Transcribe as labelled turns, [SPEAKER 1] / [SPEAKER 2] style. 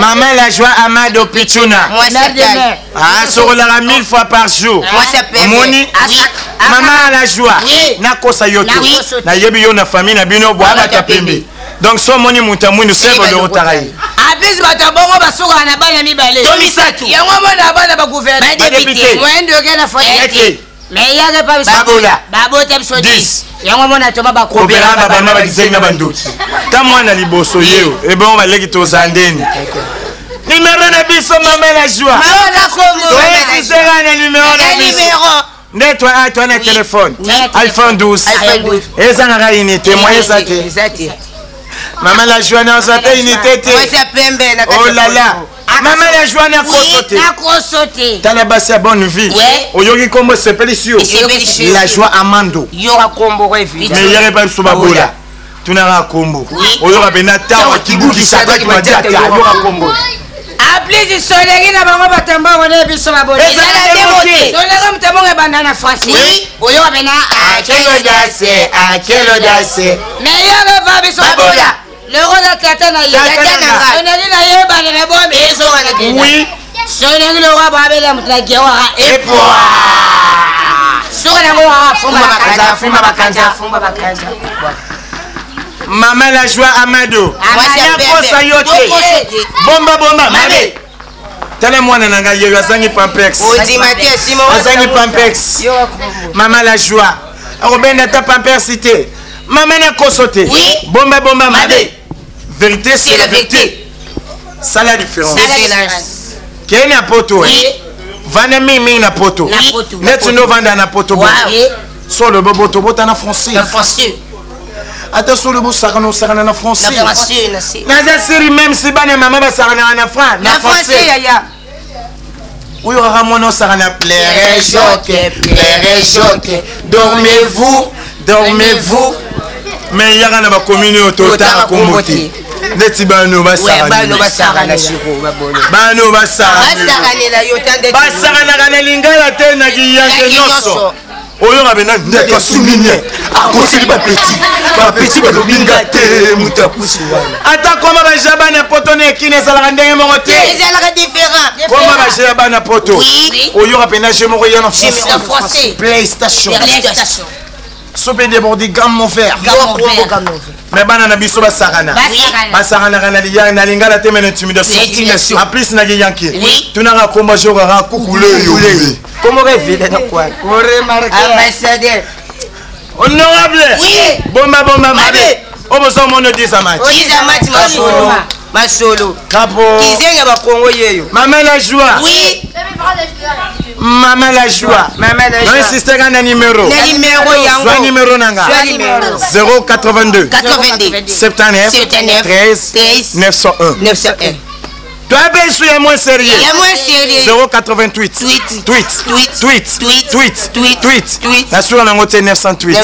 [SPEAKER 1] Maman la joie Amado Pichuna.
[SPEAKER 2] Moi c'est
[SPEAKER 1] Ah, sur la 1000 fois par jour.
[SPEAKER 2] Moi c'est
[SPEAKER 1] Moni. Maman la joie. Na kosa yoto. Na yebi yo na famille na bino boa ba pembe. Donc so moni mutamu nous sebo de rotarai.
[SPEAKER 3] Abis batabongo basuka na bana mibale.
[SPEAKER 2] Tomisatu.
[SPEAKER 3] Yango mona bana ba gouvernement.
[SPEAKER 2] Ba député.
[SPEAKER 3] Mwendo gena fote. Mais yaga pa
[SPEAKER 2] Babola.
[SPEAKER 3] Babote biso 10. Yango mona toma ba
[SPEAKER 1] Kobera baba ba dizenga banduki. Ta mwana liboso yeo. E bon ba leki to zandeni. Numéro de biso maman la joie.
[SPEAKER 2] Maman Congo.
[SPEAKER 1] Oui, c'est un numéro de biso. Ne toi un téléphone. iPhone 12. Et ça n'a rien été. Moi ça maman la joie n'a pas unité. Oh là là. Maman la joie n'a pas sauté. T'as la basse à bonne vie. Oyogi Kombo c'est précieux. La joie Amando.
[SPEAKER 3] Yora Kombo évidemment.
[SPEAKER 1] Mais il y a pas sur Babola. Tu n'as pas Kombo. Oyoga Benata qui bouge ça qui m'a dit Yora Kombo.
[SPEAKER 3] Appelez du soleil na bango batamba wona biso babone.
[SPEAKER 2] Ezala démoté.
[SPEAKER 3] Soleil mtamonga banana France.
[SPEAKER 2] Oui.
[SPEAKER 3] Oyoga bena
[SPEAKER 2] Quelle audace.
[SPEAKER 3] Mais yora ba biso
[SPEAKER 2] Babola.
[SPEAKER 3] Le roi de Tata na
[SPEAKER 2] Tata na.
[SPEAKER 3] Soleil na yeba na bombe.
[SPEAKER 2] Eso wana kenda.
[SPEAKER 1] Oui.
[SPEAKER 3] Soleil le roi babela mutla gewa
[SPEAKER 2] Et pour.
[SPEAKER 3] Soleil ngo fumba bakanza.
[SPEAKER 1] Maman la joie Amado. Bomba mabe. Tele mwana nanga yeyo azangi pampex. Azangi pampex. Maman la joie. Robenda ta pampex cité. Maman na kosote. Bomba mabe. Vérité c'est la vérité. Ça la différence. Quel na poto. Vana mimi na poto. Net no vanda na poto. So le bobo to bota na français. Attention le beau sarano sarana na français. Na série même si bana maman ba sarana na français.
[SPEAKER 2] Na français yaya.
[SPEAKER 1] Oui aura mon sarana plairait choquer. Dormez-vous. Mais yara na ba communauté tota komboti. Neti bano ba sarana
[SPEAKER 2] shiro babolo.
[SPEAKER 1] Bano ba sarana.
[SPEAKER 2] Basaranela yotande.
[SPEAKER 1] Ba sarana kana lingala tena giyange nyoso. Oyo ngabena ndeka suminye akoseli ba petit ba dobinga te mutapusi wana ata koma ba jabana poto ne kine sala ndenge mo te
[SPEAKER 2] ezala différent
[SPEAKER 1] koma ba jabana poto oyo ngabena je mo yana
[SPEAKER 2] français
[SPEAKER 1] PlayStation sope débordé gamme mon frère mais bana na biso ba sarana kana liya na lingala te men intimidation en plus na yanki tunanga komba jora kukule yo comment révélé dans quoi
[SPEAKER 2] ambassadeur
[SPEAKER 1] honorable bomba mabe oboso mono disamati
[SPEAKER 2] masolo
[SPEAKER 1] kapo
[SPEAKER 2] kizenga ba Congo yeyo
[SPEAKER 1] maman la joie non insiste kana numéro yango numéro nanga 082 79 13 901 Tu as besoin de moins sérieux. 088 tweet. La source 908.